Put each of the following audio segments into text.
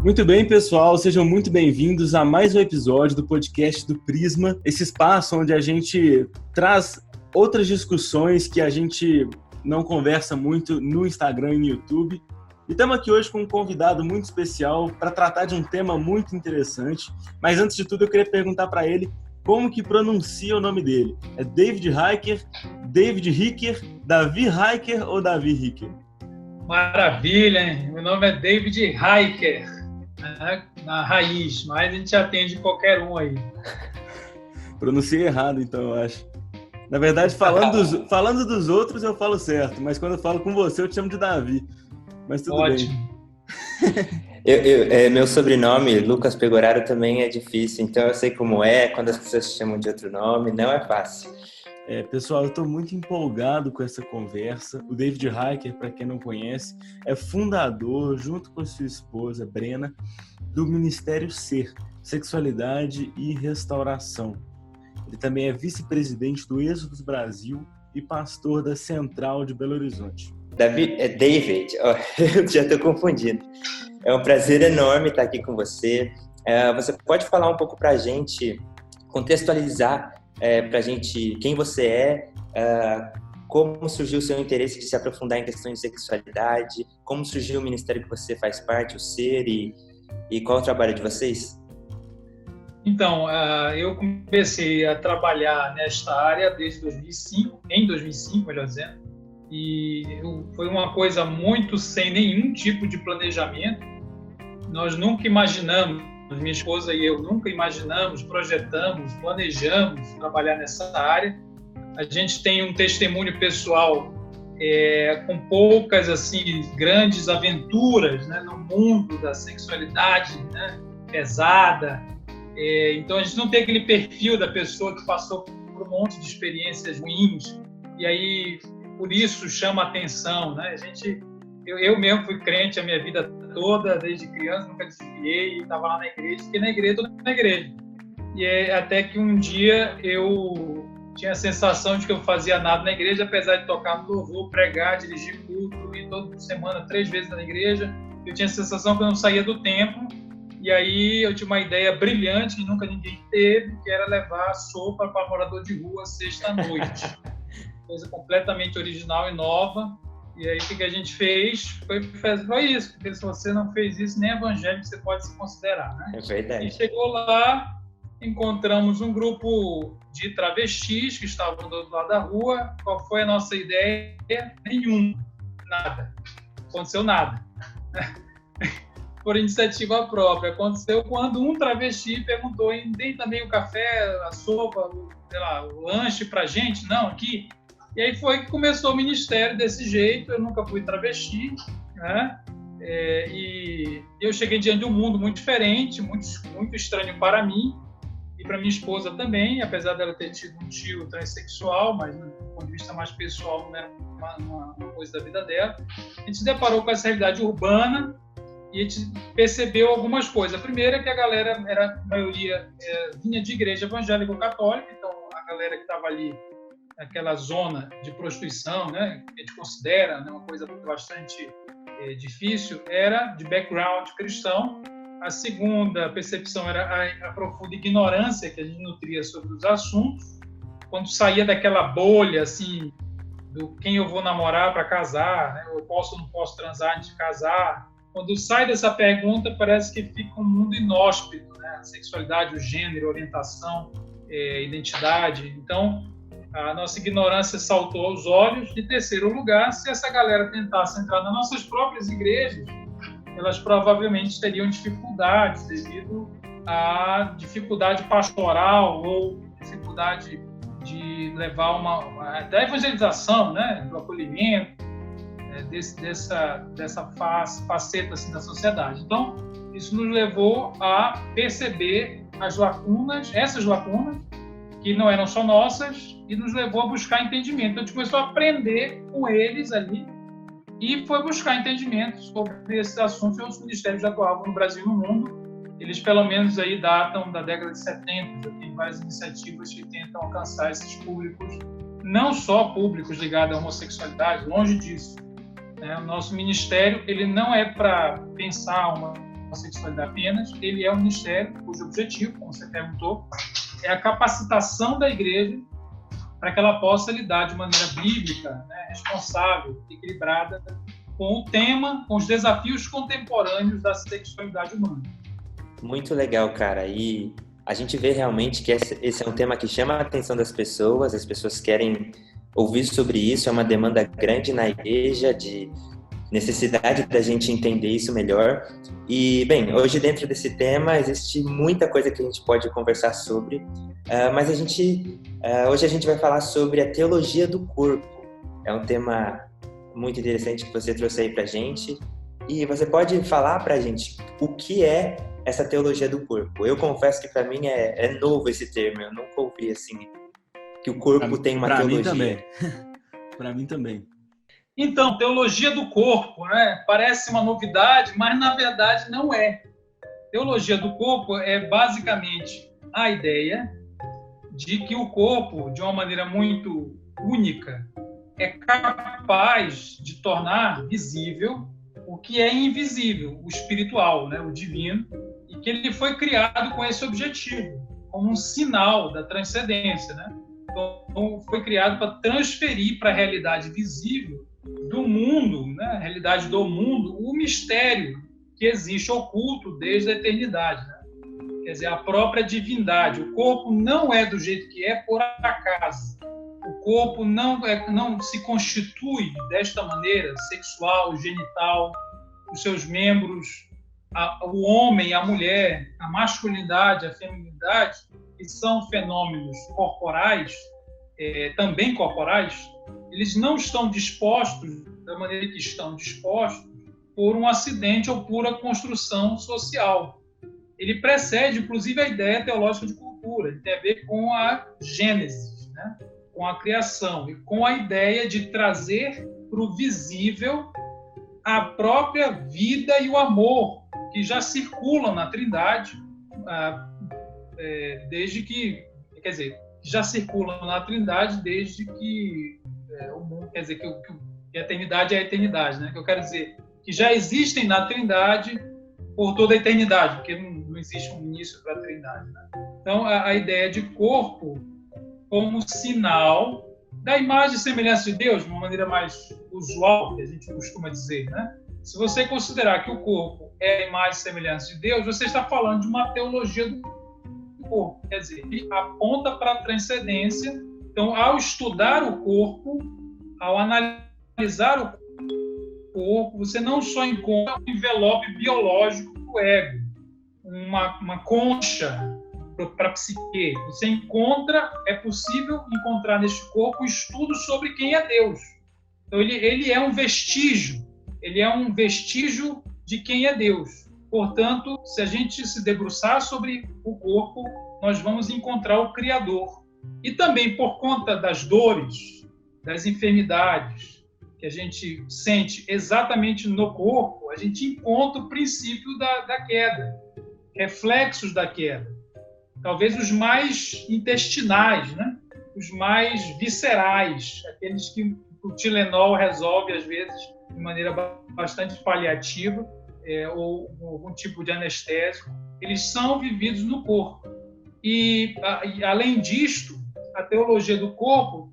Muito bem, pessoal, sejam muito bem-vindos a mais um episódio do podcast do Prisma, esse espaço onde a gente traz outras discussões que a gente não conversa muito no Instagram e no YouTube. E estamos aqui hoje com um convidado muito especial para tratar de um tema muito interessante. Mas antes de tudo, eu queria perguntar para ele como que pronuncia o nome dele. É David Heiker, David Ricker, Davi Heiker ou Davi Ricker? Maravilha, hein? Meu nome é David Heiker, né? Na raiz, mas a gente atende qualquer um aí. Pronunciei errado, então, eu acho. Na verdade, falando dos outros, eu falo certo, mas quando eu falo com você, eu te chamo de Davi. Mas tudo Ótimo. Bem. Meu sobrenome, Lucas Pegoraro, também é difícil, então eu sei como é, quando as pessoas te chamam de outro nome, não é fácil. Pessoal, eu estou muito empolgado com essa conversa. O David Heiker, para quem não conhece, é fundador, junto com sua esposa, Brena, do Ministério Ser, Sexualidade e Restauração. Ele também é vice-presidente do Êxodos Brasil e pastor da Central de Belo Horizonte. David, eu já estou confundindo. É um prazer enorme estar aqui com você. Você pode falar um pouco para a gente, contextualizar para a gente quem você é, como surgiu o seu interesse de se aprofundar em questões de sexualidade, como surgiu o ministério que você faz parte, o Ser, e qual é o trabalho de vocês? Então, eu comecei a trabalhar nesta área desde 2005, melhor dizendo, e foi uma coisa muito sem nenhum tipo de planejamento. Nós nunca imaginamos, minha esposa e eu nunca imaginamos, projetamos, planejamos trabalhar nessa área. A gente tem um testemunho pessoal com poucas assim grandes aventuras, né, no mundo da sexualidade, né, pesada. Então a gente não tem aquele perfil da pessoa que passou por um monte de experiências ruins e aí por isso chama atenção, né? Eu mesmo fui crente a minha vida toda, desde criança, nunca desviei, estava lá na igreja, fiquei na igreja, toda na igreja. E até que um dia eu tinha a sensação de que eu fazia nada na igreja, apesar de tocar no louvor, pregar, dirigir culto, e toda semana 3 vezes na igreja, eu tinha a sensação que eu não saía do templo. E aí eu tinha uma ideia brilhante que nunca ninguém teve, que era levar sopa para morador de rua sexta-noite. Coisa completamente original e nova. E aí o que a gente fez foi isso, porque se você não fez isso, nem evangélico você pode se considerar, né? É verdade. E chegou lá, encontramos um grupo de travestis que estavam do outro lado da rua. Qual foi a nossa ideia? Nenhuma. Nada. Aconteceu nada. Por iniciativa própria. Aconteceu quando um travesti perguntou: tem também o café, a sopa, o lanche pra gente? Não, aqui. E aí foi que começou o ministério desse jeito. Eu nunca fui travesti, né? E eu cheguei diante de um mundo muito diferente, muito, muito estranho para mim e para minha esposa também, apesar dela ter tido um tio transexual, mas do ponto de vista mais pessoal não era uma coisa da vida dela. A gente se deparou com essa realidade urbana e a gente percebeu algumas coisas. A primeira é que a galera, a maioria vinha de igreja evangélica ou católica, então a galera que estava ali naquela zona de prostituição, né, que a gente considera, né, uma coisa bastante difícil, era de background cristão. A segunda percepção era a profunda ignorância que a gente nutria sobre os assuntos. Quando saía daquela bolha, assim, do quem eu vou namorar para casar, né, eu posso ou não posso transar antes de casar. Quando sai dessa pergunta, parece que fica um mundo inóspito, né? A sexualidade, o gênero, a orientação, identidade. Então, a nossa ignorância saltou aos olhos. Em terceiro lugar, se essa galera tentasse entrar nas nossas próprias igrejas, elas provavelmente teriam dificuldades devido à dificuldade pastoral ou dificuldade de levar da evangelização, né? Do acolhimento, dessa faceta assim, da sociedade. Então, isso nos levou a perceber essas lacunas, que não eram só nossas, e nos levou a buscar entendimento. Então, a gente começou a aprender com eles ali e foi buscar entendimento sobre esses assuntos. E outros ministérios já atuavam no Brasil e no mundo. Eles, pelo menos, aí datam da década de 70. Já tem várias iniciativas que tentam alcançar esses públicos, não só públicos ligados à homossexualidade, longe disso. O nosso ministério ele não é para pensar uma sexualidade apenas, ele é um ministério cujo objetivo, como você perguntou, é a capacitação da igreja para que ela possa lidar de maneira bíblica, né, responsável, equilibrada, com o tema, com os desafios contemporâneos da sexualidade humana. Muito legal, cara. E a gente vê realmente que esse é um tema que chama a atenção das pessoas, as pessoas querem ouvir sobre isso, é uma demanda grande na igreja, de necessidade da gente entender isso melhor. E, bem, hoje dentro desse tema existe muita coisa que a gente pode conversar sobre, mas hoje a gente vai falar sobre a teologia do corpo. É um tema muito interessante que você trouxe aí pra gente. E você pode falar pra gente o que é essa teologia do corpo? Eu confesso que para mim é novo esse termo, eu nunca ouvi assim, que o corpo tem uma teologia. Para mim também. Para mim também. Então, teologia do corpo, né? Parece uma novidade, mas na verdade não é. Teologia do corpo é basicamente a ideia de que o corpo, de uma maneira muito única, é capaz de tornar visível o que é invisível, o espiritual, né? O divino, e que ele foi criado com esse objetivo, como um sinal da transcendência, né? Então, foi criado para transferir para a realidade visível do mundo, né? A realidade do mundo, o mistério que existe oculto desde a eternidade, né? Quer dizer, a própria divindade. O corpo não é do jeito que é por acaso. O corpo não se constitui desta maneira, sexual, genital, os seus membros, o homem, a mulher, a masculinidade, a feminilidade, que são fenômenos corporais, também corporais, eles não estão dispostos da maneira que estão dispostos por um acidente ou pura construção social. Ele precede, inclusive, a ideia teológica de cultura. Ele tem a ver com a Gênesis, né? Com a criação e com a ideia de trazer para o visível a própria vida e o amor que já circulam na Trindade desde que, quer dizer, já circulam na Trindade desde que o mundo, quer dizer, que a eternidade é a eternidade, né? Que eu quero dizer que já existem na Trindade por toda a eternidade, porque não existe um início para a Trindade, né? Então, a ideia de corpo como sinal da imagem e semelhança de Deus, de uma maneira mais usual, que a gente costuma dizer, né? Se você considerar que o corpo é a imagem e semelhança de Deus, você está falando de uma teologia do corpo, quer dizer, ele aponta para a transcendência. Então, ao estudar o corpo, ao analisar o corpo, você não só encontra um envelope biológico do ego, uma concha para a psique. Você é possível encontrar neste corpo estudos sobre quem é Deus. Então, ele é um vestígio de quem é Deus. Portanto, se a gente se debruçar sobre o corpo, nós vamos encontrar o Criador. E também por conta das dores, das enfermidades que a gente sente exatamente no corpo, a gente encontra o princípio da queda, reflexos da queda. Talvez os mais intestinais, né? Os mais viscerais, aqueles que o Tilenol resolve, às vezes, de maneira bastante paliativa, ou algum tipo de anestésico, eles são vividos no corpo. E além disto, a teologia do corpo,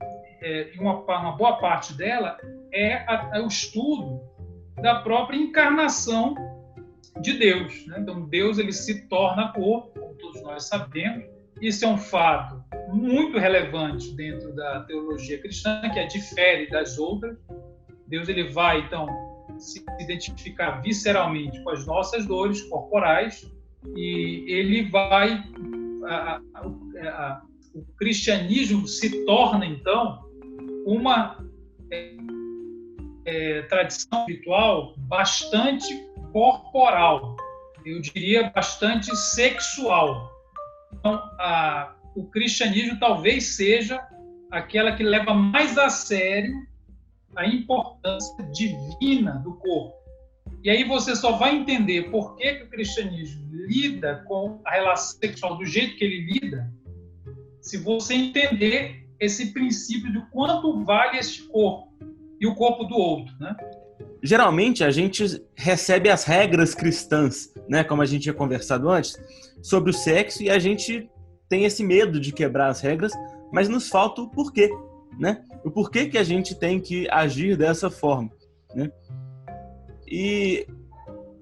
uma boa parte dela, é o estudo da própria encarnação de Deus, né? Então, Deus ele se torna corpo, como todos nós sabemos. Isso é um fato muito relevante dentro da teologia cristã, que difere das outras. Deus ele vai, então, se identificar visceralmente com as nossas dores corporais e ele vai... o cristianismo se torna, então, uma tradição espiritual bastante corporal, eu diria bastante sexual. Então, o cristianismo talvez seja aquela que leva mais a sério a importância divina do corpo. E aí você só vai entender por que o cristianismo lida com a relação sexual do jeito que ele lida, se você entender esse princípio de quanto vale este corpo e o corpo do outro, né? geralmente a gente recebe as regras cristãs, né, como a gente tinha conversado antes, sobre o sexo, e a gente tem esse medo de quebrar as regras, mas nos falta o porquê, né? O porquê que a gente tem que agir dessa forma, né? E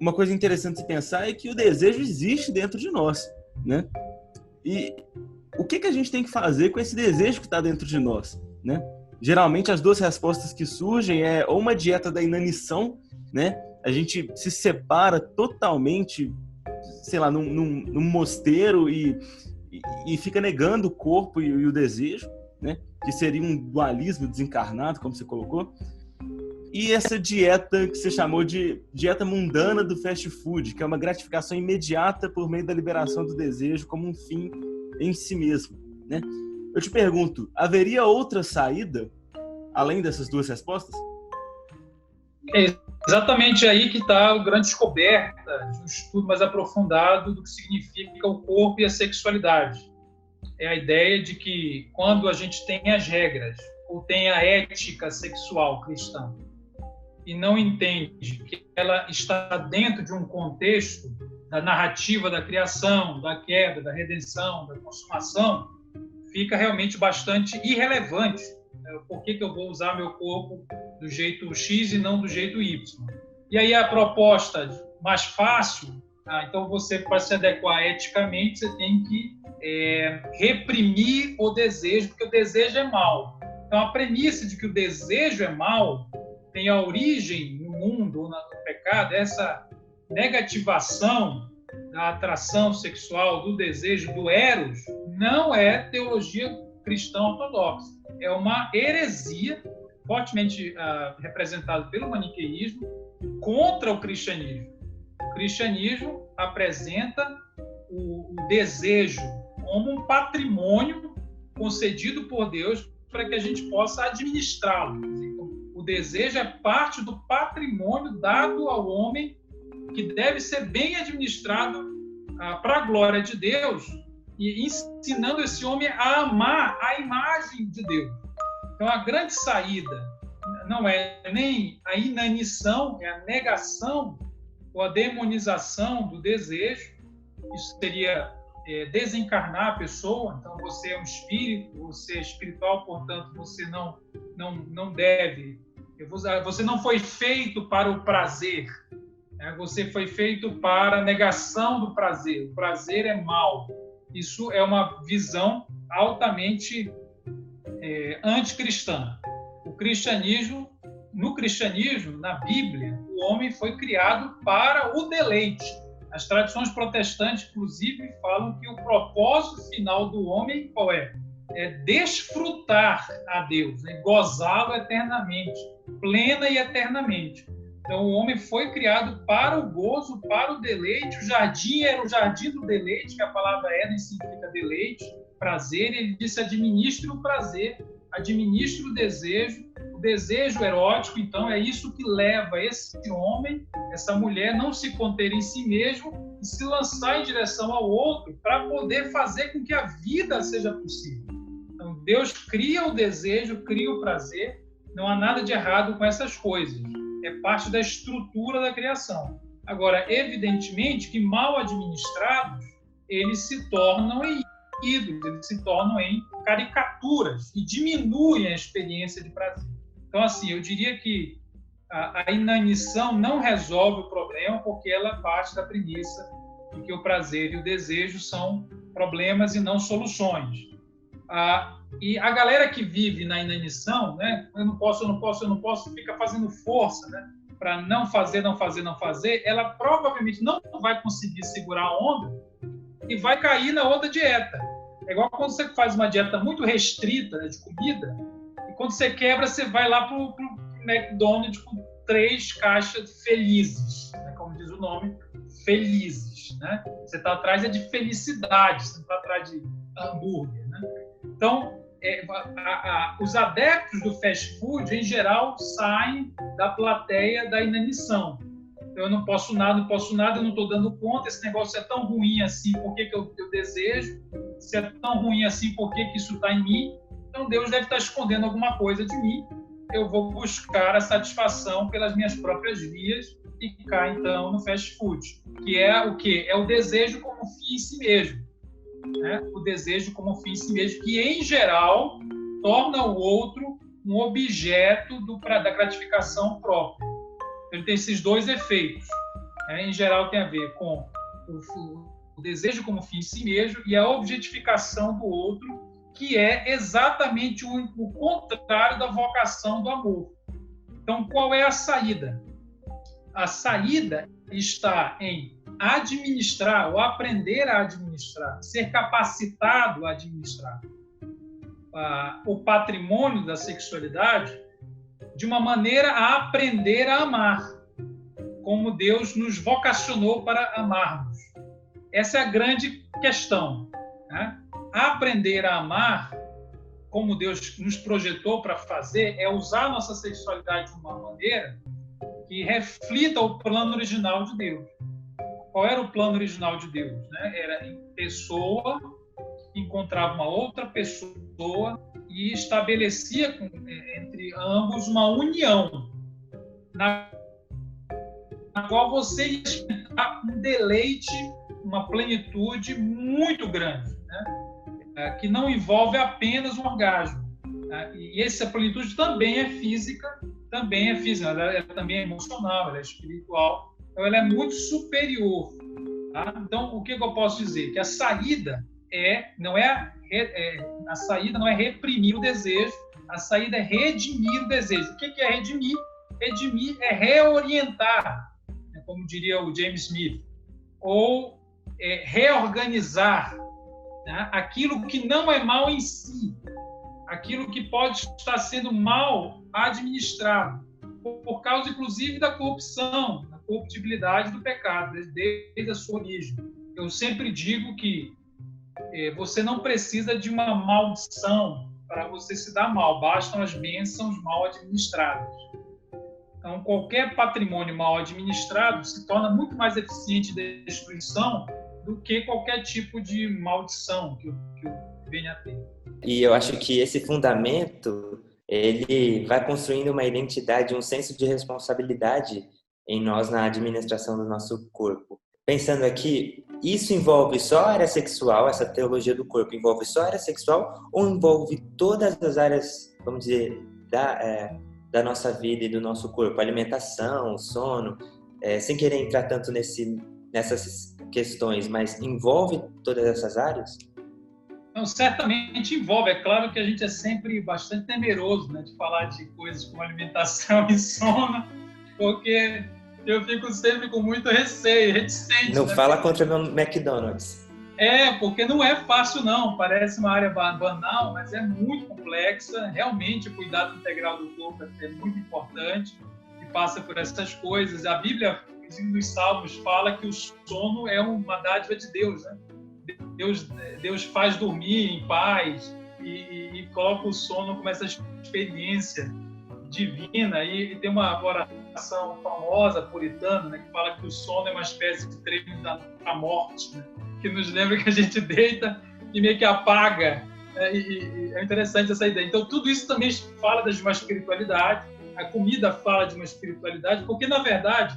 uma coisa interessante de se pensar é que o desejo existe dentro de nós, né? E o que a gente tem que fazer com esse desejo que está dentro de nós, né? Geralmente as duas respostas que surgem é ou uma dieta da inanição, né? A gente se separa totalmente, sei lá, num mosteiro e fica negando o corpo e o desejo, né? Que seria um dualismo desencarnado, como você colocou. E essa dieta que você chamou de dieta mundana do fast food, que é uma gratificação imediata por meio da liberação do desejo como um fim em si mesmo, né? Eu te pergunto, haveria outra saída além dessas duas respostas? É exatamente aí que está a grande descoberta de um estudo mais aprofundado do que significa o corpo e a sexualidade. É a ideia de que quando a gente tem as regras ou tem a ética sexual cristã e não entende que ela está dentro de um contexto da narrativa da criação, da queda, da redenção, da consumação, fica realmente bastante irrelevante. Por que eu vou usar meu corpo do jeito X e não do jeito Y? E aí a proposta mais fácil, então você, para se adequar eticamente, você tem que reprimir o desejo, porque o desejo é mau. Então a premissa de que o desejo é mau tem a origem no mundo, no pecado, essa negativação da atração sexual, do desejo, do eros, não é teologia cristã ortodoxa. É uma heresia fortemente representada pelo maniqueísmo contra o cristianismo. O cristianismo apresenta o desejo como um patrimônio concedido por Deus para que a gente possa administrá-lo. O desejo é parte do patrimônio dado ao homem que deve ser bem administrado para a glória de Deus e ensinando esse homem a amar a imagem de Deus. Então, a grande saída não é nem a inanição, é a negação ou a demonização do desejo. Isso seria desencarnar a pessoa. Então, você é um espírito, você é espiritual, portanto, você não deve... Você não foi feito para o prazer. Você foi feito para a negação do prazer. O prazer é mau. Isso é uma visão altamente anticristã. No cristianismo, na Bíblia, o homem foi criado para o deleite. As tradições protestantes, inclusive, falam que o propósito final do homem qual é? É desfrutar a Deus, gozá-lo eternamente, plena e eternamente. Então, o homem foi criado para o gozo, para o deleite. O jardim era o jardim do deleite, que a palavra Éden significa deleite, prazer. Ele disse, administre o prazer, administre o desejo erótico. Então, é isso que leva esse homem, essa mulher, não se conter em si mesmo e se lançar em direção ao outro para poder fazer com que a vida seja possível. Então, Deus cria o desejo, cria o prazer. Não há nada de errado com essas coisas. É parte da estrutura da criação. Agora, evidentemente que mal administrados, eles se tornam em ídolos, eles se tornam em caricaturas e diminuem a experiência de prazer. Então, assim, eu diria que a inanição não resolve o problema porque ela parte da premissa de que o prazer e o desejo são problemas e não soluções. E a galera que vive na inanição, né, eu não posso, fica fazendo força, né, para não fazer, ela provavelmente não vai conseguir segurar a onda e vai cair na outra dieta. É igual quando você faz uma dieta muito restrita, né, de comida, e quando você quebra, você vai lá pro McDonald's com 3 caixas felizes, né, como diz o nome, felizes. Né? Você está atrás de felicidade, você não está atrás de hambúrguer. Né? Então, os adeptos do fast food, em geral, saem da plateia da inanição. Então, eu não posso nada, eu não estou dando conta, esse negócio é tão ruim assim, por que eu desejo? Se é tão ruim assim, por que isso está em mim? Então, Deus deve estar escondendo alguma coisa de mim. eu vou buscar a satisfação pelas minhas próprias vias e cai, então, no fast food, que é o quê? É o desejo como fim em si mesmo. Né? O desejo como fim em si mesmo, que, em geral, torna o outro um objeto da gratificação própria. Ele tem esses dois efeitos. Né? Em geral, tem a ver com o desejo como fim em si mesmo e a objetificação do outro, que é exatamente o contrário da vocação do amor. Então, qual é a saída? A saída está em administrar ou aprender a administrar, ser capacitado a administrar o patrimônio da sexualidade de uma maneira a aprender a amar, como Deus nos vocacionou para amarmos. Essa é a grande questão. Né? Aprender a amar, como Deus nos projetou para fazer, é usar a nossa sexualidade de uma maneira que reflita o plano original de Deus. Qual era o plano original de Deus? Né? Era em pessoa, encontrava uma outra pessoa e estabelecia entre ambos uma união, na qual você ia experimentar um deleite, uma plenitude muito grande, né? Que não envolve apenas um orgasmo. E essa plenitude também é física, ela também é emocional, ela é espiritual, então ela é muito superior. Tá? Então, o que eu posso dizer? Que a saída não é reprimir o desejo, a saída é redimir o desejo. O que é redimir? Redimir é reorientar, como diria o James Smith, ou reorganizar, né? Aquilo que não é mal em si, aquilo que pode estar sendo mal administrado, por causa, inclusive, da corrupção, da corruptibilidade do pecado, desde a sua origem. Eu sempre digo que você não precisa de uma maldição para você se dar mal, bastam as bênçãos mal administradas. Então, qualquer patrimônio mal administrado se torna muito mais eficiente de destruição do que qualquer tipo de maldição que venha a ter. E eu acho que esse fundamento, ele vai construindo uma identidade, um senso de responsabilidade em nós na administração do nosso corpo. Pensando aqui, isso envolve só a área sexual, essa teologia do corpo envolve só a área sexual ou envolve todas as áreas, vamos dizer, da nossa vida e do nosso corpo? Alimentação, sono, sem querer entrar tanto nessas questões, mas envolve todas essas áreas? Não, certamente envolve. É claro que a gente é sempre bastante temeroso, né, de falar de coisas como alimentação e sono, porque eu fico sempre com muito receio, reticente. Não fala contra o McDonald's. Porque não é fácil, não. Parece uma área banal, mas é muito complexa. Realmente, o cuidado integral do corpo é muito importante e passa por essas coisas. A Bíblia, inclusive nos Salmos, fala que o sono é uma dádiva de Deus, né? Deus faz dormir em paz e coloca o sono como essa experiência divina. E tem uma oração famosa, puritana, né, que fala que o sono é uma espécie de treino da morte, né, que nos lembra que a gente deita e meio que apaga. E é interessante essa ideia. Então, tudo isso também fala de uma espiritualidade. A comida fala de uma espiritualidade, porque, na verdade,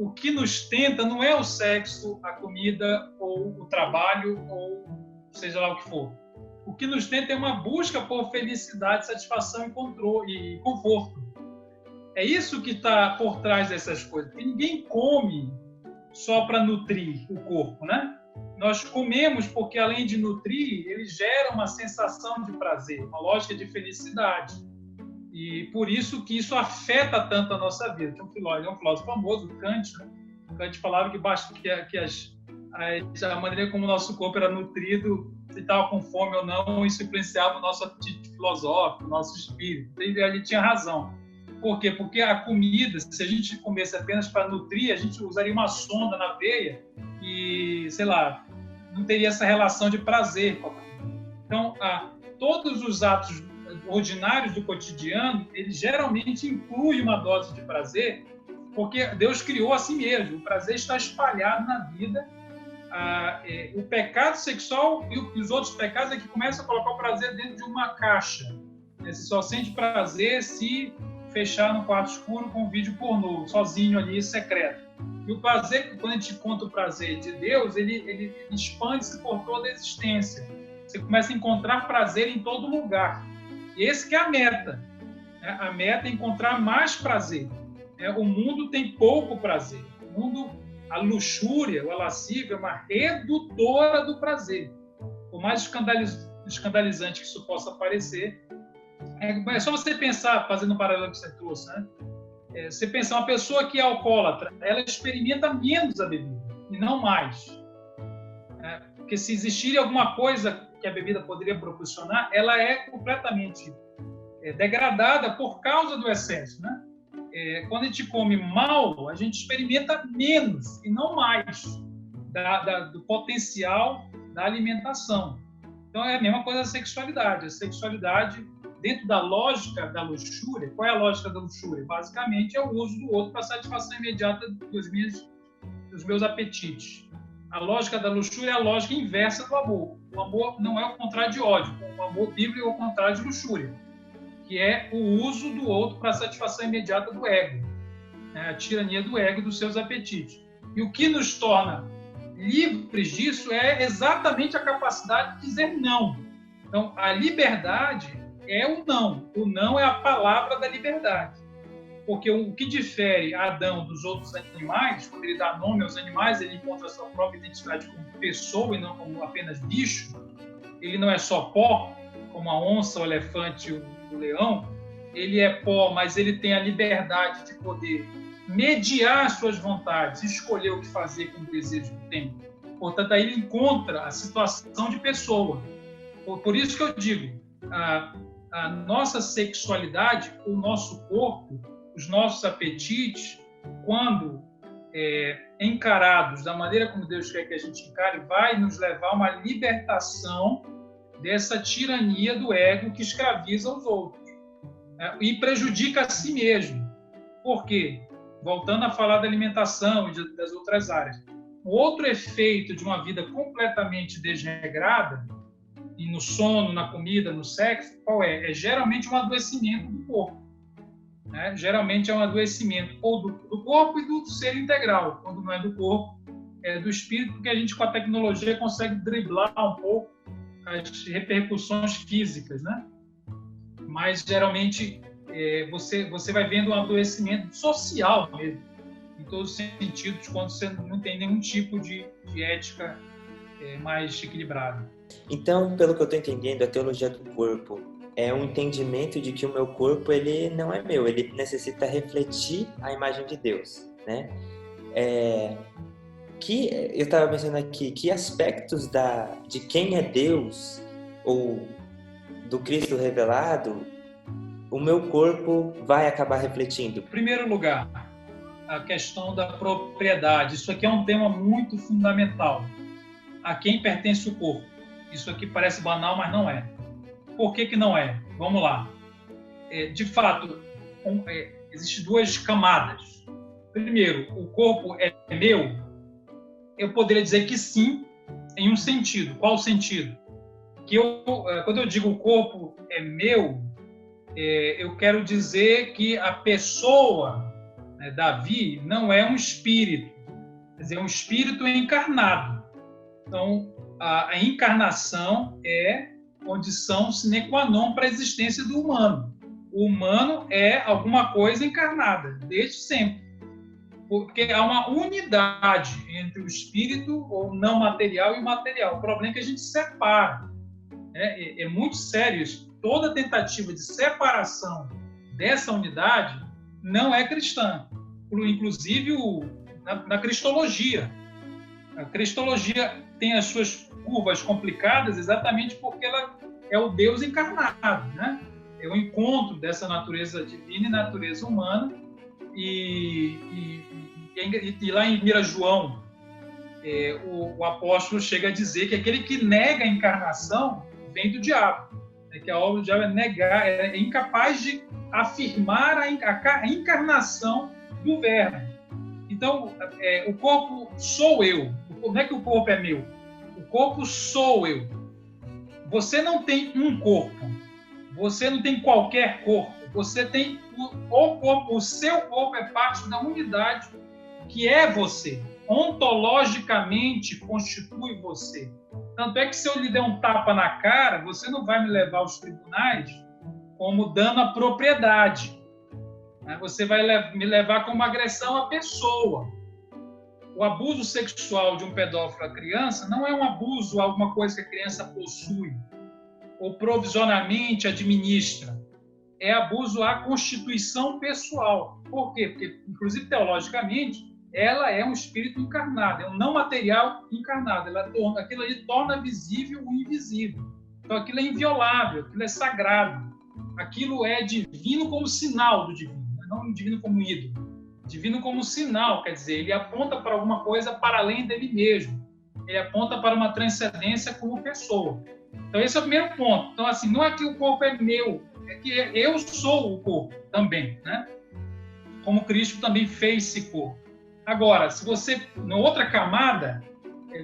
o que nos tenta não é o sexo, a comida, ou o trabalho, ou seja lá o que for. O que nos tenta é uma busca por felicidade, satisfação e conforto. É isso que está por trás dessas coisas. Porque ninguém come só para nutrir o corpo, né? Nós comemos porque, além de nutrir, ele gera uma sensação de prazer, uma lógica de felicidade. E por isso que isso afeta tanto a nossa vida. Tem um filósofo famoso, o Kant, né? O Kant falava que a maneira como o nosso corpo era nutrido, se estava com fome ou não, isso influenciava o nosso apetite filosófico, o nosso espírito. E ele tinha razão. Por quê? Porque a comida, se a gente comesse apenas para nutrir, a gente usaria uma sonda na veia e, sei lá, não teria essa relação de prazer com a comida. Então, todos os atos ordinários do cotidiano, ele geralmente inclui uma dose de prazer, porque Deus criou a si mesmo. O prazer está espalhado na vida. O pecado sexual e os outros pecados é que começam a colocar o prazer dentro de uma caixa, Você só sente prazer se fechar no quarto escuro com um vídeo pornô, sozinho ali, secreto. E o prazer, quando a gente conta o prazer de Deus, ele expande-se por toda a existência. Você começa a encontrar prazer em todo lugar. E esse que é a meta. Né? A meta é encontrar mais prazer. O mundo tem pouco prazer. O mundo, a luxúria, a lascívia, é uma redutora do prazer. Por mais escandalizante que isso possa parecer, é só você pensar, fazendo um paralelo que você trouxe, né? Você pensar, uma pessoa que é alcoólatra, ela experimenta menos a bebida, e não mais. Porque se existir alguma coisa que a bebida poderia proporcionar, ela é completamente degradada por causa do excesso, né? Quando a gente come mal, a gente experimenta menos e não mais do potencial da alimentação. Então é a mesma coisa a sexualidade. A sexualidade, dentro da lógica da luxúria, qual é a lógica da luxúria? Basicamente é o uso do outro para satisfação imediata dos meus apetites. A lógica da luxúria é a lógica inversa do amor. O amor não é o contrário de ódio. O amor bíblico é o contrário de luxúria, que é o uso do outro para satisfação imediata do ego, a tirania do ego e dos seus apetites. E o que nos torna livres disso é exatamente a capacidade de dizer não. Então, a liberdade é o não. O não é a palavra da liberdade. Porque o que difere Adão dos outros animais, quando ele dá nome aos animais, ele encontra a sua própria identidade como pessoa e não como apenas bicho. Ele não é só pó, como a onça, o elefante, o leão. Ele é pó, mas ele tem a liberdade de poder mediar suas vontades, escolher o que fazer com o desejo que tem. Portanto, aí ele encontra a situação de pessoa. Por isso que eu digo, a nossa sexualidade, o nosso corpo, os nossos apetites, quando encarados da maneira como Deus quer que a gente encare, vai nos levar a uma libertação dessa tirania do ego que escraviza os outros, e prejudica a si mesmo. Por quê? Voltando a falar da alimentação e das outras áreas. O outro efeito de uma vida completamente desregrada, e no sono, na comida, no sexo, qual é? É geralmente um adoecimento do corpo. Né? Geralmente é um adoecimento ou do corpo e do ser integral. Quando não é do corpo, é do espírito, porque a gente, com a tecnologia, consegue driblar um pouco as repercussões físicas, né? Mas, geralmente, você vai vendo um adoecimento social mesmo, em todos os sentidos, quando você não tem nenhum tipo de ética mais equilibrada. Então, pelo que eu estou entendendo, a teologia do corpo é um entendimento de que o meu corpo ele não é meu, ele necessita refletir a imagem de Deus, né? Eu estava pensando aqui, que aspectos de quem é Deus ou do Cristo revelado o meu corpo vai acabar refletindo? Em primeiro lugar, a questão da propriedade. Isso aqui é um tema muito fundamental. A quem pertence o corpo? Isso aqui parece banal, mas não é. Por que não é? Vamos lá. De fato, existem duas camadas. Primeiro, o corpo é meu? Eu poderia dizer que sim, em um sentido. Qual o sentido? Quando eu digo o corpo é meu, eu quero dizer que a pessoa, Davi, não é um espírito. Quer dizer, é um espírito encarnado. Então, a encarnação é condição sine qua non para a existência do humano. O humano é alguma coisa encarnada, desde sempre. Porque há uma unidade entre o espírito, ou não material, e o material. O problema é que a gente separa. É muito sério isso. Toda tentativa de separação dessa unidade não é cristã. Inclusive na cristologia. A cristologia tem as suas curvas complicadas exatamente porque ela é o Deus encarnado, né? É o encontro dessa natureza divina e natureza humana. E lá em 1 João, o apóstolo chega a dizer que aquele que nega a encarnação vem do diabo, que a obra do diabo é negar, é incapaz de afirmar a encarnação do verbo. Então, o corpo sou eu. Não é que o corpo é meu. O corpo sou eu. Você não tem um corpo. Você não tem qualquer corpo. Você tem o corpo. O seu corpo é parte da unidade que é você. Ontologicamente constitui você. Tanto é que se eu lhe der um tapa na cara, você não vai me levar aos tribunais como dano à propriedade. Você vai me levar como agressão à pessoa. O abuso sexual de um pedófilo à criança não é um abuso a alguma coisa que a criança possui ou provisoriamente administra. É abuso à constituição pessoal. Por quê? Porque, inclusive, teologicamente, ela é um espírito encarnado, é um não material encarnado. Aquilo ali torna visível o invisível. Então, aquilo é inviolável, aquilo é sagrado. Aquilo é divino como sinal do divino, não divino como ídolo. Divino como sinal, quer dizer, ele aponta para alguma coisa para além dele mesmo. Ele aponta para uma transcendência como pessoa. Então, esse é o primeiro ponto. Então, assim, não é que o corpo é meu, é que eu sou o corpo também, né? Como Cristo também fez esse corpo. Agora, se você, na outra camada,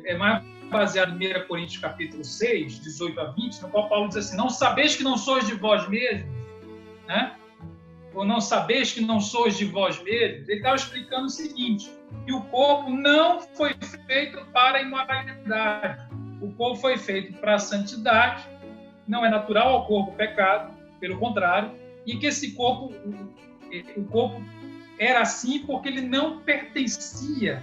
é mais baseado em 1 Coríntios capítulo 6, 18 a 20, no qual Paulo diz assim, não sabeis que não sois de vós mesmos, né? Ou não sabeis que não sois de vós mesmos? Ele estava explicando o seguinte, que o corpo não foi feito para a imoralidade. O corpo foi feito para a santidade, não é natural ao corpo o pecado, pelo contrário, e que esse corpo, o corpo era assim porque ele não pertencia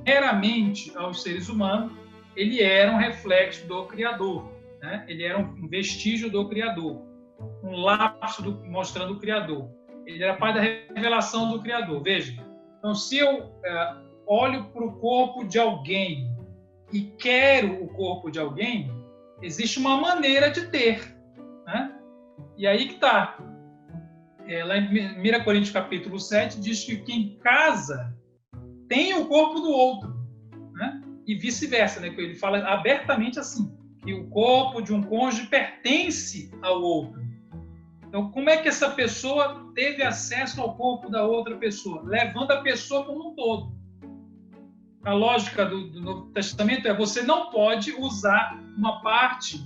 meramente aos seres humanos, ele era um reflexo do Criador, né? Ele era um vestígio do Criador, um lapso mostrando o Criador. Ele era parte da revelação do Criador. Veja, então se eu olho para o corpo de alguém e quero o corpo de alguém, existe uma maneira de ter, né? E aí que está. Lá em 1 Coríntios capítulo 7 diz que quem casa tem o corpo do outro, né? E vice-versa, né? Ele fala abertamente assim, que o corpo de um cônjuge pertence ao outro. Então, como é que essa pessoa teve acesso ao corpo da outra pessoa? Levando a pessoa como um todo. A lógica do Novo Testamento é você não pode usar uma parte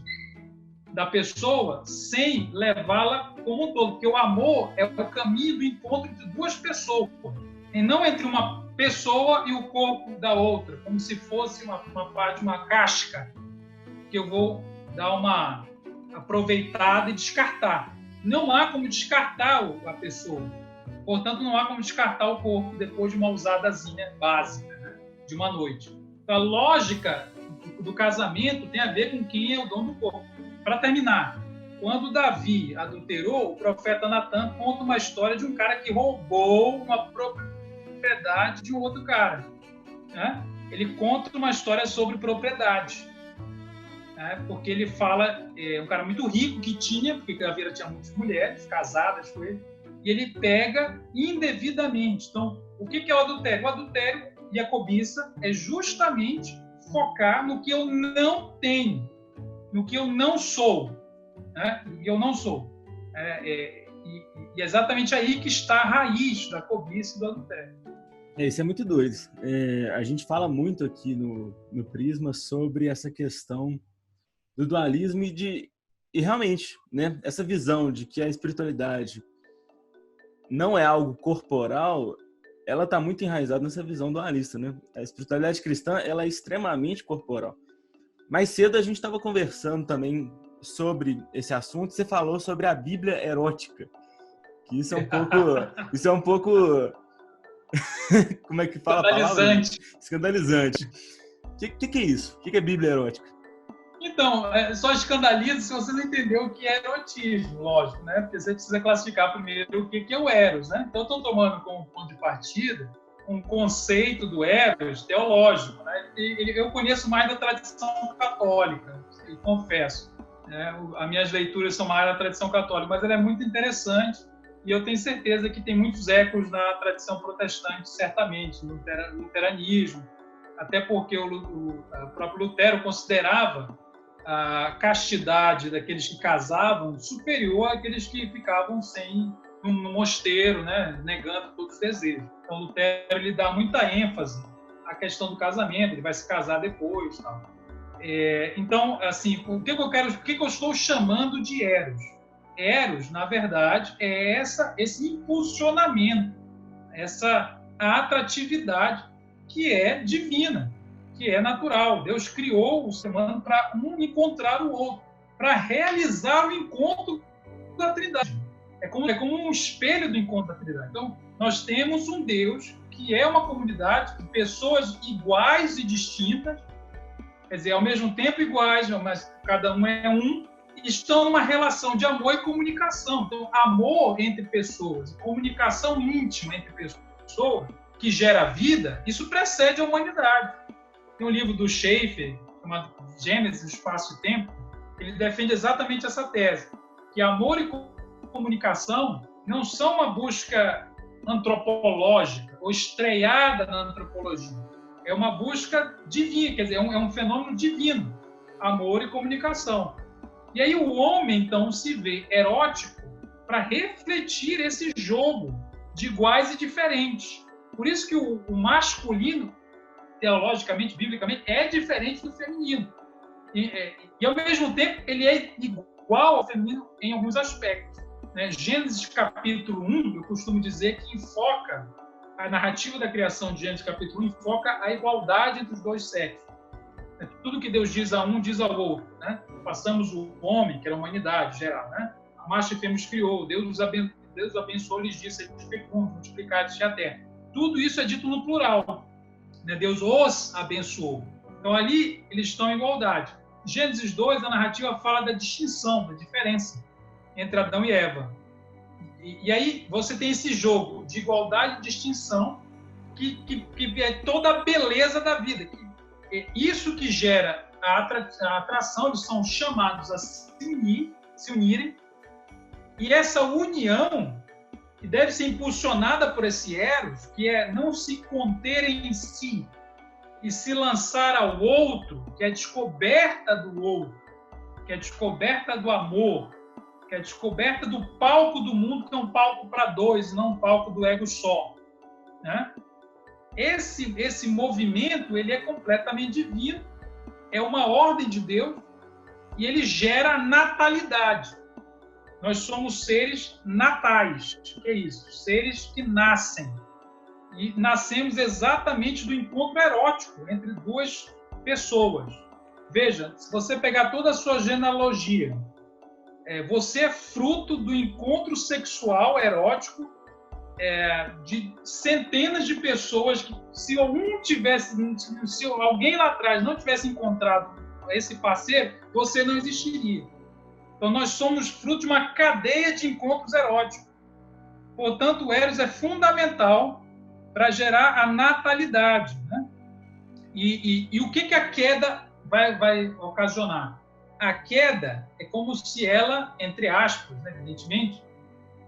da pessoa sem levá-la como um todo, porque o amor é o caminho do encontro de duas pessoas, e não entre uma pessoa e o corpo da outra, como se fosse uma parte, uma casca, que eu vou dar uma aproveitada e descartar. Não há como descartar a pessoa, portanto, não há como descartar o corpo depois de uma usadazinha básica, né? De uma noite. Então, a lógica do casamento tem a ver com quem é o dono do corpo. Para terminar, quando Davi adulterou, o profeta Natan conta uma história de um cara que roubou uma propriedade de um outro cara, né? Ele conta uma história sobre propriedade, né? Porque ele fala, um cara muito rico que tinha, porque Davi tinha muitas mulheres casadas com ele, e ele pega indevidamente. Então, o que é o adultério? O adultério e a cobiça é justamente focar no que eu não tenho, no que eu não sou, né? No que eu não sou. E é exatamente aí que está a raiz da cobiça e do adultério. Isso é muito doido. A gente fala muito aqui no Prisma sobre essa questão do dualismo e realmente, né, essa visão de que a espiritualidade não é algo corporal, ela está muito enraizada nessa visão dualista, né? A espiritualidade cristã, ela é extremamente corporal. Mais cedo a gente estava conversando também sobre esse assunto. Você falou sobre a Bíblia erótica, que isso é um pouco como é que fala? Escandalizante. Escandalizante. O que é isso? O que é Bíblia erótica? Então, só escandaliza se você não entendeu o que é erotismo, lógico, né? Porque você precisa classificar primeiro o que é o eros, né? Então, eu estou tomando como ponto de partida um conceito do eros teológico, né? Eu conheço mais da tradição católica, eu confesso, né? As minhas leituras são mais da tradição católica, mas ela é muito interessante e eu tenho certeza que tem muitos ecos na tradição protestante, certamente, no luteranismo, até porque o próprio Lutero considerava a castidade daqueles que casavam superior àqueles que ficavam no mosteiro, né, negando todos os desejos. Então, Lutero ele dá muita ênfase à questão do casamento, ele vai se casar depois, tal. Então, assim, o que eu estou chamando de eros? Eros, na verdade, é esse impulsionamento, essa atratividade que é divina, que é natural. Deus criou o ser humano para um encontrar o outro, para realizar o encontro da Trindade. É como um espelho do encontro da Trindade. Então, nós temos um Deus que é uma comunidade de pessoas iguais e distintas, quer dizer, ao mesmo tempo iguais, mas cada um é um, e estão numa relação de amor e comunicação. Então, amor entre pessoas, comunicação íntima entre pessoas, que gera vida, isso precede a humanidade. Tem um livro do Schaeffer, chamado Gênesis, Espaço e Tempo, ele defende exatamente essa tese, que amor e comunicação não são uma busca antropológica ou estreada na antropologia. É uma busca divina, quer dizer, é um fenômeno divino, amor e comunicação. E aí o homem, então, se vê erótico para refletir esse jogo de iguais e diferentes. Por isso que o masculino, teologicamente, biblicamente, é diferente do feminino. E, ao mesmo tempo, ele é igual ao feminino em alguns aspectos. Né? Gênesis capítulo 1, eu costumo dizer que enfoca, a narrativa da criação de Gênesis capítulo 1 enfoca a igualdade entre os dois sexos. Tudo que Deus diz a um, diz ao outro. Né? Passamos o homem, que era a humanidade geral, né? A macho e fêmea os criou, Deus abençoou, lhes disse, multiplicar a terra. Tudo isso é dito no plural. Né? Deus os abençoou. Então, ali, eles estão em igualdade. Gênesis 2, a narrativa fala da distinção, da diferença entre Adão e Eva. E aí, você tem esse jogo de igualdade e distinção que é toda a beleza da vida. Isso que gera a atração, eles são chamados a se unirem, e essa união, que deve ser impulsionada por esse Eros, que é não se conter em si e se lançar ao outro, que é a descoberta do outro, que é a descoberta do amor, que é a descoberta do palco do mundo, que é um palco para dois, não um palco do ego só. Né? Esse movimento, ele é completamente divino, é uma ordem de Deus, e ele gera natalidade. Nós somos seres natais. O que é isso? Seres que nascem. E nascemos exatamente do encontro erótico entre duas pessoas. Veja, se você pegar toda a sua genealogia, você é fruto do encontro sexual erótico de centenas de pessoas que, se alguém lá atrás não tivesse encontrado esse parceiro, você não existiria. Então, nós somos fruto de uma cadeia de encontros eróticos. Portanto, o Eros é fundamental para gerar a natalidade. Né? E o que a queda vai ocasionar? A queda é como se ela, entre aspas, né, evidentemente,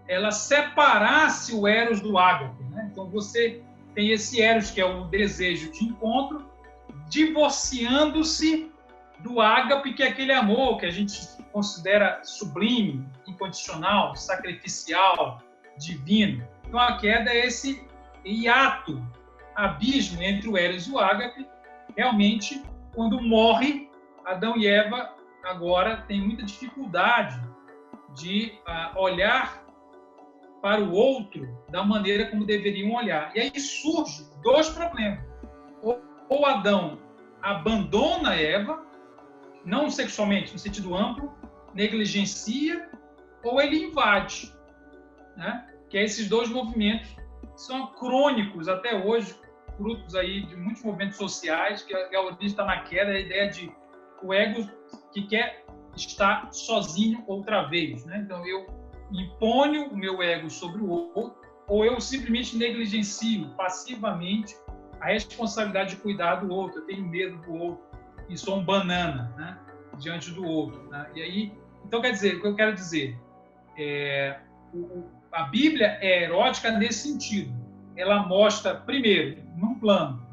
ela separasse o Eros do ágape. Né? Então, você tem esse Eros, que é o desejo de encontro, divorciando-se do ágape, que é aquele amor que a gente considera sublime, incondicional, sacrificial, divino. Então, a queda é esse hiato, abismo entre o Eros e o ágape. Realmente, quando morre, Adão e Eva agora têm muita dificuldade de olhar para o outro da maneira como deveriam olhar. E aí surgem dois problemas. Ou Adão abandona Eva, não sexualmente, no sentido amplo, negligencia, ou ele invade. Né? Que esses dois movimentos são crônicos até hoje, frutos aí de muitos movimentos sociais, que a origem está na queda, a ideia de o ego que quer estar sozinho outra vez. Né? Então, eu imponho o meu ego sobre o outro, ou eu simplesmente negligencio passivamente a responsabilidade de cuidar do outro. Eu tenho medo do outro e sou um banana, né? Diante do outro. Né? E aí, então, quer dizer, o que eu quero dizer? A Bíblia é erótica nesse sentido. Ela mostra, primeiro, num plano,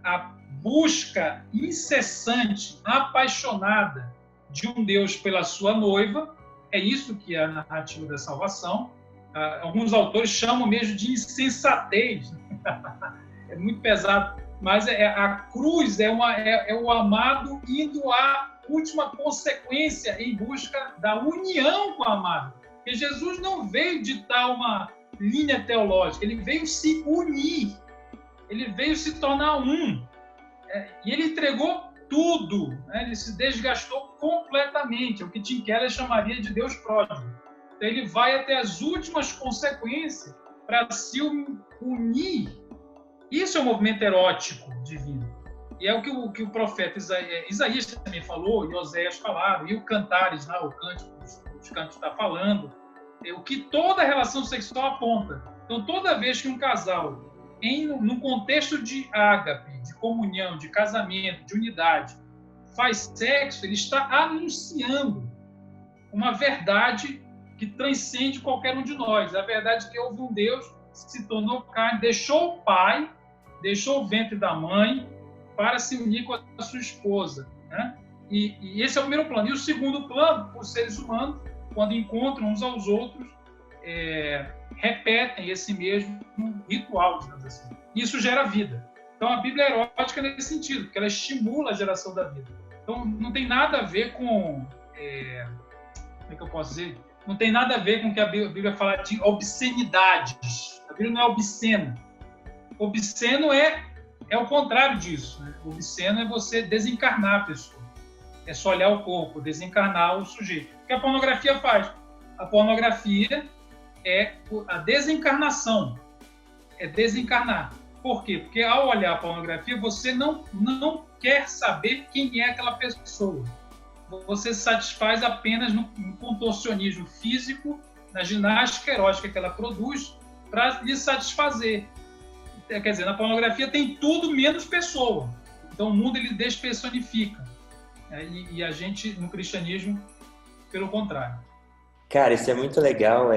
a busca incessante, apaixonada de um Deus pela sua noiva. É isso que é a narrativa da salvação. Alguns autores chamam mesmo de insensatez. É muito pesado. Mas a cruz é o amado indo à última consequência em busca da união com o amado. Porque Jesus não veio ditar uma linha teológica, ele veio se unir, ele veio se tornar um. E ele entregou tudo, né? Ele se desgastou completamente, é o que Tim Keller chamaria de Deus pródigo. Então, ele vai até as últimas consequências para se unir. Isso é um movimento erótico divino. E é o que o profeta Isaías também falou, e Oséias falaram, e o Cantares, lá, o Cântico dos Cânticos está falando, o que toda relação sexual aponta. Então, toda vez que um casal, num contexto de ágape, de comunhão, de casamento, de unidade, faz sexo, ele está anunciando uma verdade que transcende qualquer um de nós. A verdade é que houve um Deus que se tornou carne, deixou o pai, deixou o ventre da mãe para se unir com a sua esposa, né? E esse é o primeiro plano. E o segundo plano, os seres humanos, quando encontram uns aos outros, repetem esse mesmo ritual, digamos assim. Isso gera vida. Então, a Bíblia é erótica nesse sentido, porque ela estimula a geração da vida. Então, não tem nada a ver com... como é que eu posso dizer? Não tem nada a ver com o que a Bíblia fala de obscenidades. A Bíblia não é obscena. Obsceno é o contrário disso, né? Obsceno é você desencarnar a pessoa. É só olhar o corpo, desencarnar o sujeito. O que a pornografia faz? A pornografia é a desencarnação. É desencarnar. Por quê? Porque ao olhar a pornografia, você não quer saber quem é aquela pessoa. Você se satisfaz apenas no contorcionismo físico, na ginástica erótica que ela produz, para lhe satisfazer. Quer dizer, na pornografia tem tudo menos pessoa. Então o mundo ele despersonifica. E a gente, no cristianismo, pelo contrário. Cara, isso é muito legal.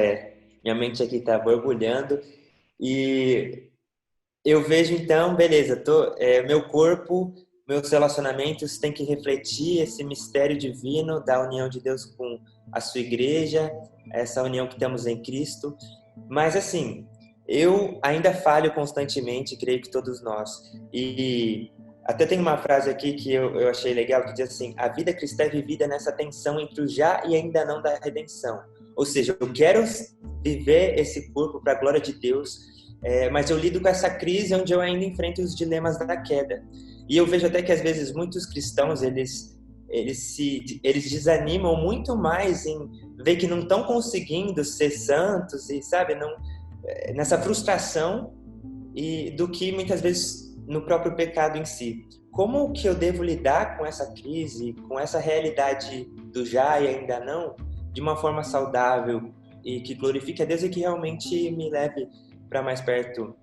Minha mente aqui está borbulhando. E eu vejo, então, beleza, meu corpo, meus relacionamentos têm que refletir esse mistério divino da união de Deus com a sua igreja, essa união que temos em Cristo. Mas, assim, eu ainda falho constantemente, creio que todos nós. E até tem uma frase aqui que eu achei legal, que diz assim: a vida cristã é vivida nessa tensão entre o já e ainda não da redenção. Ou seja, eu quero viver esse corpo para a glória de Deus, mas eu lido com essa crise onde eu ainda enfrento os dilemas da queda. E eu vejo até que às vezes muitos cristãos, eles desanimam muito mais em ver que não estão conseguindo ser santos e, sabe, nessa frustração do que muitas vezes no próprio pecado em si. Como que eu devo lidar com essa crise, com essa realidade do já e ainda não, de uma forma saudável e que glorifique a Deus e que realmente me leve para mais perto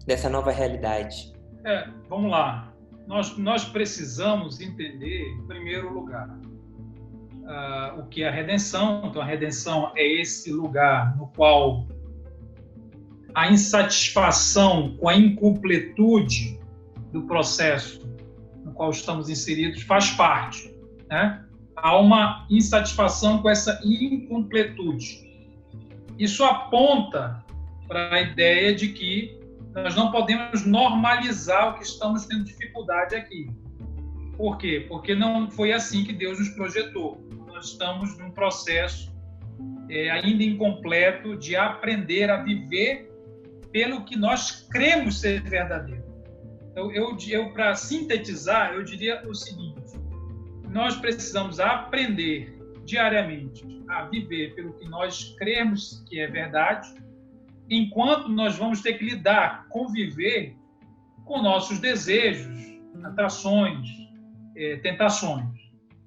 dessa nova realidade? Vamos lá. Nós precisamos entender, em primeiro lugar, o que é a redenção. Então, a redenção é esse lugar no qual a insatisfação com a incompletude do processo no qual estamos inseridos faz parte, né? Há uma insatisfação com essa incompletude. Isso aponta para a ideia de que nós não podemos normalizar o que estamos tendo dificuldade aqui. Por quê? Porque não foi assim que Deus nos projetou. Nós estamos num processo ainda incompleto de aprender a viver pelo que nós cremos ser verdadeiro. Então, eu para sintetizar, eu diria o seguinte: nós precisamos aprender diariamente a viver pelo que nós cremos que é verdade, enquanto nós vamos ter que lidar, conviver com nossos desejos, atrações, tentações.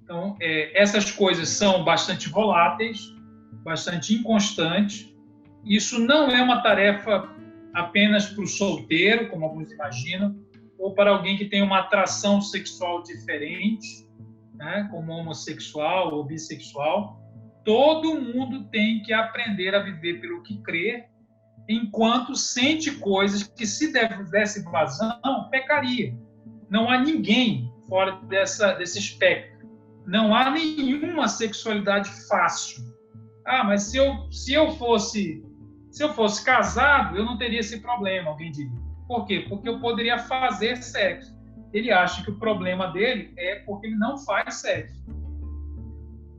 Então, essas coisas são bastante voláteis, bastante inconstantes. Isso não é uma tarefa apenas para o solteiro, como alguns imaginam, ou para alguém que tem uma atração sexual diferente, né, como homossexual ou bissexual. Todo mundo tem que aprender a viver pelo que crê, enquanto sente coisas que, se desse vazão, pecaria. Não há ninguém fora desse espectro. Não há nenhuma sexualidade fácil. Mas se eu fosse casado, eu não teria esse problema, alguém diria. Por quê? Porque eu poderia fazer sexo. Ele acha que o problema dele é porque ele não faz sexo.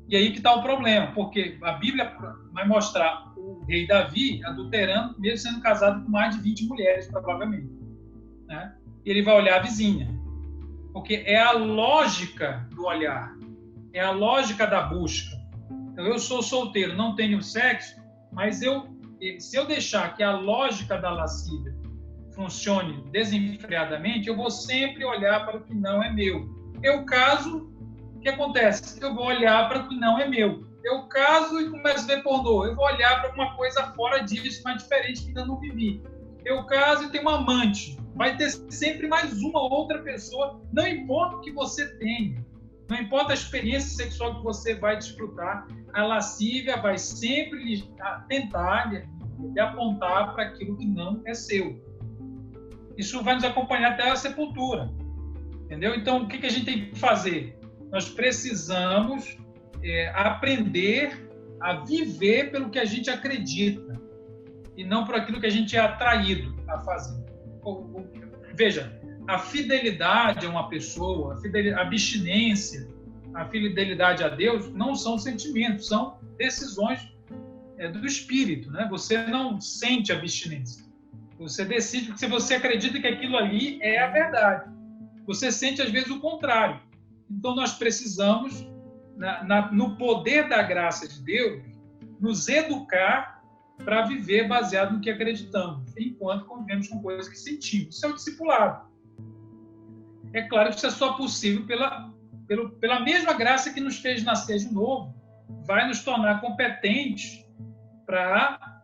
E aí que está o problema, porque a Bíblia vai mostrar o rei Davi adulterando, mesmo sendo casado com mais de 20 mulheres, provavelmente. Né? E ele vai olhar a vizinha. Porque é a lógica do olhar, é a lógica da busca. Então, eu sou solteiro, não tenho sexo, mas se eu deixar que a lógica da lascívia funcione desenfreadamente, eu vou sempre olhar para o que não é meu. Eu caso, o que acontece? Eu vou olhar para o que não é meu. Eu caso e começo a ver pornô. Eu vou olhar para alguma coisa fora disso, mais diferente que ainda não vivi. Eu caso e tenho uma amante. Vai ter sempre mais uma outra pessoa, não importa o que você tenha, não importa a experiência sexual que você vai desfrutar, a lascívia vai sempre tentar lhe apontar para aquilo que não é seu. Isso vai nos acompanhar até a sepultura, entendeu? Então, o que a gente tem que fazer? Nós precisamos aprender a viver pelo que a gente acredita e não por aquilo que a gente é atraído a fazer. Veja, a fidelidade a uma pessoa, a abstinência, a fidelidade a Deus não são sentimentos, são decisões do espírito, né? Você não sente abstinência. Você decide porque você acredita que aquilo ali é a verdade. Você sente, às vezes, o contrário. Então, nós precisamos, no poder da graça de Deus, nos educar para viver baseado no que acreditamos, enquanto convivemos com coisas que sentimos. Isso é o discipulado. É claro que isso é só possível pela mesma graça que nos fez nascer de novo, vai nos tornar competentes para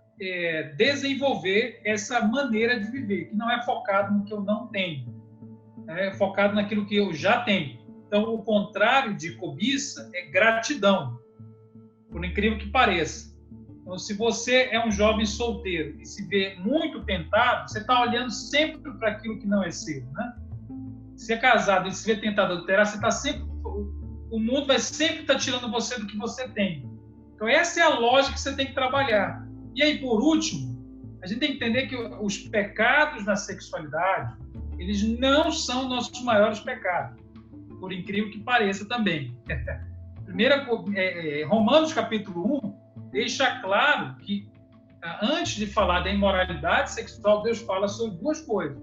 desenvolver essa maneira de viver, que não é focado no que eu não tenho, é focado naquilo que eu já tenho. Então, o contrário de cobiça é gratidão, por incrível que pareça. Então, se você é um jovem solteiro e se vê muito tentado, você está olhando sempre para aquilo que não é seu, né? Se é casado e se vê tentado a adulterar, você está sempre, o mundo vai sempre estar tirando você do que você tem. Então, essa é a lógica que você tem que trabalhar. E aí, por último, a gente tem que entender que os pecados na sexualidade, eles não são nossos maiores pecados, por incrível que pareça também. Romanos capítulo 1 deixa claro que, antes de falar da imoralidade sexual, Deus fala sobre duas coisas.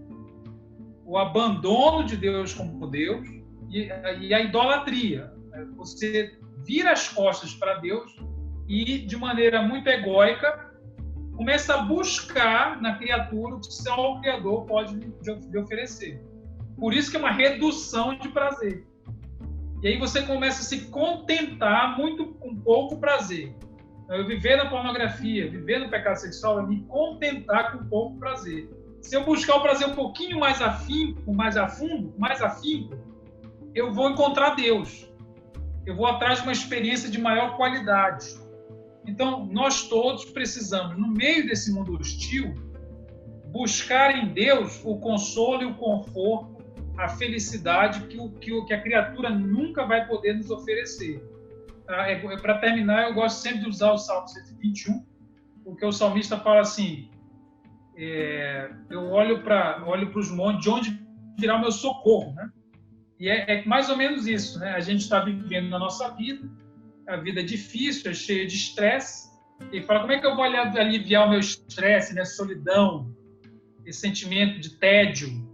O abandono de Deus como Deus e a idolatria. Você vira as costas para Deus e, de maneira muito egóica, começa a buscar na criatura o que só o Criador pode lhe oferecer. Por isso que é uma redução de prazer. E aí você começa a se contentar muito com pouco prazer. Eu viver na pornografia, viver no pecado sexual, é me contentar com pouco prazer. Se eu buscar o prazer um pouquinho mais afinco, mais a fundo, mais afinco, eu vou encontrar Deus. Eu vou atrás de uma experiência de maior qualidade. Então, nós todos precisamos, no meio desse mundo hostil, buscar em Deus o consolo e o conforto, a felicidade que a criatura nunca vai poder nos oferecer. Para terminar, eu gosto sempre de usar o Salmo 121, porque o salmista fala assim, eu olho para os montes, de onde virá o meu socorro, né? E é mais ou menos isso, né? A gente está vivendo na nossa vida, a vida é difícil, é cheia de estresse, e fala, como é que eu vou aliviar o meu estresse, minha solidão, esse sentimento de tédio?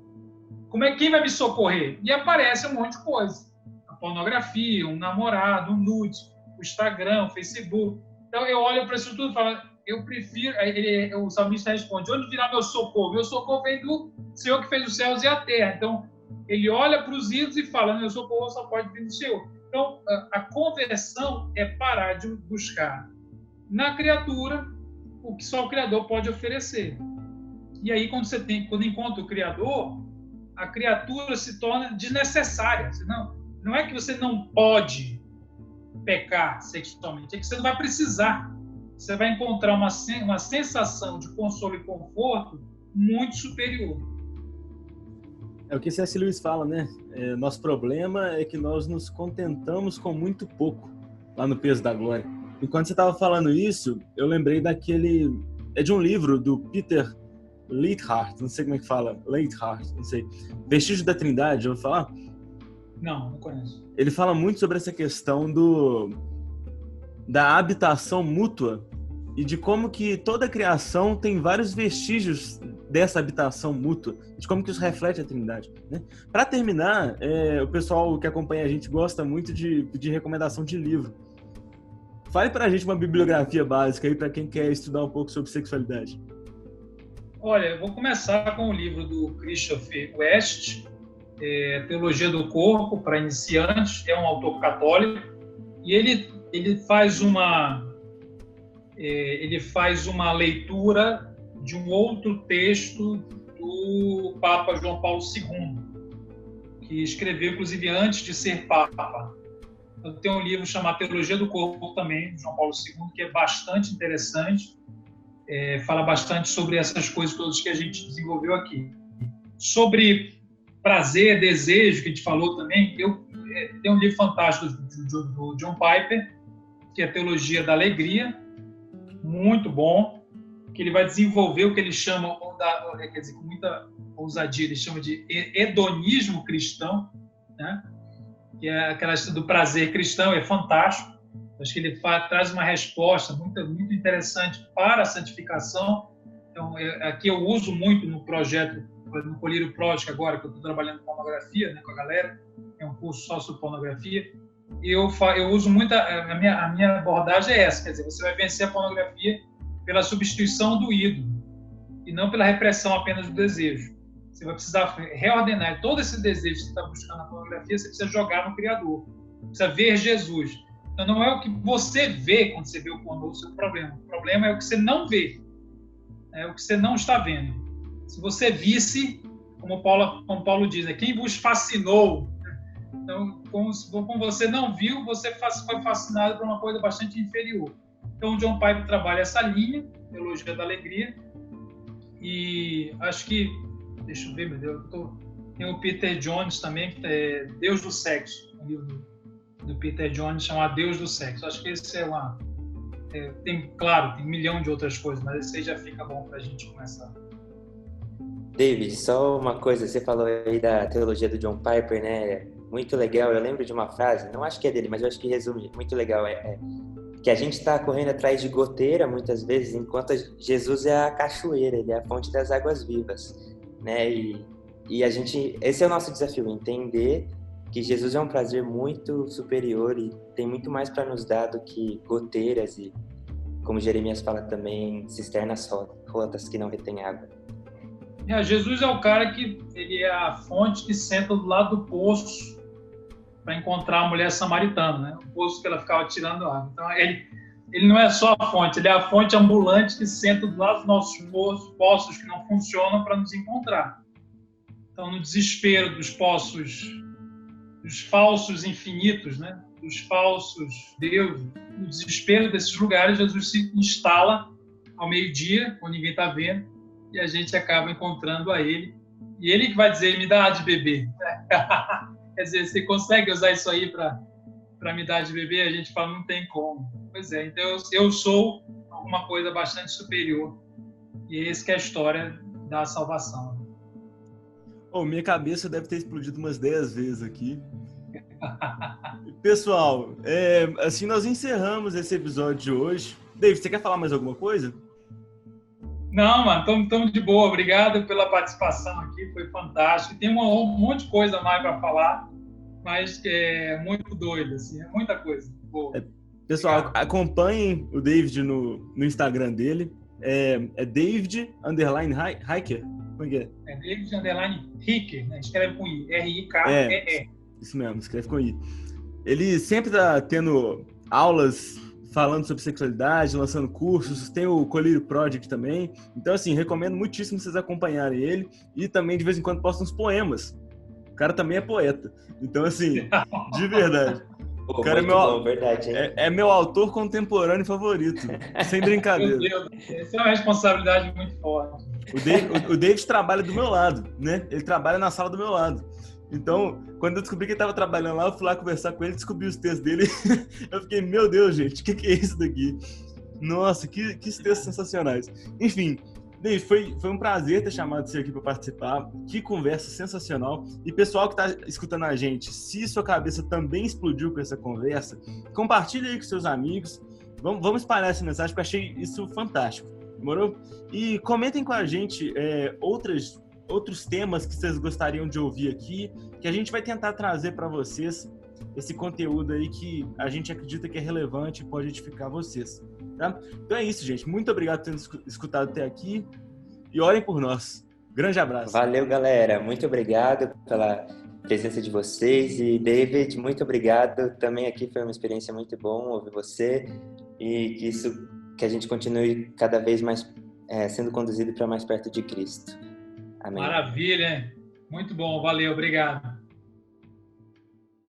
Quem vai me socorrer? E aparece um monte de coisa. A pornografia, um namorado, um nude, o Instagram, o Facebook. Então eu olho para isso tudo e falo, eu prefiro... o salmista responde, onde virá meu socorro? Meu socorro vem do Senhor que fez os céus e a terra. Então ele olha para os ídolos e fala, meu socorro só pode vir do Senhor. Então a conversão é parar de buscar na criatura o que só o Criador pode oferecer. E aí quando encontra o Criador, a criatura se torna desnecessária. Não é que você não pode pecar sexualmente, é que você não vai precisar. Você vai encontrar uma sensação de consolo e conforto muito superior. É o que C.S. Lewis fala, né? Nosso problema é que nós nos contentamos com muito pouco, lá no Peso da Glória. E quando você estava falando isso, eu lembrei daquele... É de um livro do Peter Leithart, não sei como é que fala, Leithart, não sei. Vestígio da Trindade, já ouviu falar? Não conheço. Ele fala muito sobre essa questão da habitação mútua e de como que toda a criação tem vários vestígios dessa habitação mútua, de como que isso reflete a Trindade, né? Para terminar, o pessoal que acompanha a gente gosta muito de recomendação de livro. Fale para a gente uma bibliografia básica aí para quem quer estudar um pouco sobre sexualidade. Olha, eu vou começar com o livro do Christopher West, Teologia do Corpo para Iniciantes. É um autor católico e ele faz uma leitura de um outro texto do Papa João Paulo II, que escreveu, inclusive, antes de ser Papa. Eu tenho um livro chamado Teologia do Corpo também, de João Paulo II, que é bastante interessante, fala bastante sobre essas coisas todas que a gente desenvolveu aqui. Sobre prazer, desejo, que a gente falou também, tem um livro fantástico do John Piper, que é Teologia da Alegria, muito bom, que ele vai desenvolver o que ele chama, quer dizer, com muita ousadia, ele chama de hedonismo cristão, né? Que é aquela história do prazer cristão, é fantástico. Acho que ele traz uma resposta muito, muito interessante para a santificação. Então, aqui eu uso muito no projeto, no Colírio Pródico agora, que eu estou trabalhando com pornografia, né, com a galera, é um curso só sobre pornografia. Eu uso muito, a minha abordagem é essa, quer dizer, você vai vencer a pornografia pela substituição do ídolo e não pela repressão apenas do desejo. Você vai precisar reordenar todo esse desejo que você está buscando na pornografia, você precisa jogar no Criador, precisa ver Jesus. Então não é o que você vê quando você vê o pornô o seu problema. O problema é o que você não vê, é o que você não está vendo. Se você visse, como Paulo diz, quem vos fascinou. Então, como você não viu, você foi fascinado por uma coisa bastante inferior. Então, o John Piper trabalha essa linha, Teologia da Alegria, e acho que, deixa eu ver, meu Deus, tem o Peter Jones também, que é Deus do Sexo, um livro do Peter Jones chamado Deus do Sexo. Acho que esse tem um milhão de outras coisas, mas esse aí já fica bom para a gente começar. David, só uma coisa, você falou aí da teologia do John Piper, né? Muito legal, eu lembro de uma frase, não acho que é dele, mas eu acho que resume, muito legal, que a gente está correndo atrás de goteira, muitas vezes, enquanto Jesus é a cachoeira, ele é a fonte das águas vivas, né? E a gente, esse é o nosso desafio, entender que Jesus é um prazer muito superior e tem muito mais para nos dar do que goteiras e, como Jeremias fala também, cisternas rotas que não retêm água. Jesus é o cara que ele é a fonte que senta do lado do poço para encontrar a mulher samaritana, né? O poço que ela ficava tirando água. Então, ele não é só a fonte, ele é a fonte ambulante que senta do lado dos nossos poços que não funcionam para nos encontrar. Então, no desespero dos poços, dos falsos infinitos, né? Dos falsos deuses, no desespero desses lugares, Jesus se instala ao meio-dia, quando ninguém está vendo, e a gente acaba encontrando a ele. E ele que vai dizer, me dá de beber. Quer dizer, você consegue usar isso aí para me dar de beber? A gente fala, não tem como. Pois é, então eu sou alguma coisa bastante superior. E essa que é a história da salvação. Minha cabeça deve ter explodido umas 10 vezes aqui. Pessoal, assim nós encerramos esse episódio de hoje. David, você quer falar mais alguma coisa? Não, mano, estamos de boa. Obrigado pela participação aqui, foi fantástico. Tem um monte de coisa mais para falar, mas é muito doido, assim, é muita coisa boa. Pessoal, acompanhem o David no Instagram dele. É David_Hiker? Como é que é? É David_Hiker, né? Escreve com I, R-I-K-E-E. Isso mesmo, escreve com I. Ele sempre está tendo aulas falando sobre sexualidade, lançando cursos, tem o Colírio Project também. Então, assim, recomendo muitíssimo vocês acompanharem ele e também, de vez em quando, posta uns poemas. O cara também é poeta. Então, assim, de verdade. O cara é meu autor contemporâneo favorito. Sem brincadeira. Meu Deus, essa é uma responsabilidade muito forte. O David trabalha do meu lado, né? Ele trabalha na sala do meu lado. Então, quando eu descobri que ele estava trabalhando lá, eu fui lá conversar com ele, descobri os textos dele. Eu fiquei, meu Deus, gente, o que é isso daqui? Nossa, que textos sensacionais. Enfim, David, foi um prazer ter chamado você aqui para participar. Que conversa sensacional. E pessoal que está escutando a gente, se sua cabeça também explodiu com essa conversa, compartilhe aí com seus amigos. Vamos espalhar essa mensagem, porque eu achei isso fantástico. Demorou? E comentem com a gente outros temas que vocês gostariam de ouvir aqui, que a gente vai tentar trazer para vocês esse conteúdo aí que a gente acredita que é relevante e pode edificar vocês. Tá? Então é isso, gente. Muito obrigado por terem escutado até aqui e orem por nós. Grande abraço. Valeu, galera. Muito obrigado pela presença de vocês. E, David, muito obrigado. Também aqui foi uma experiência muito boa ouvir você e que a gente continue cada vez mais sendo conduzido para mais perto de Cristo. Amém. Maravilha, hein? Muito bom. Valeu, obrigado.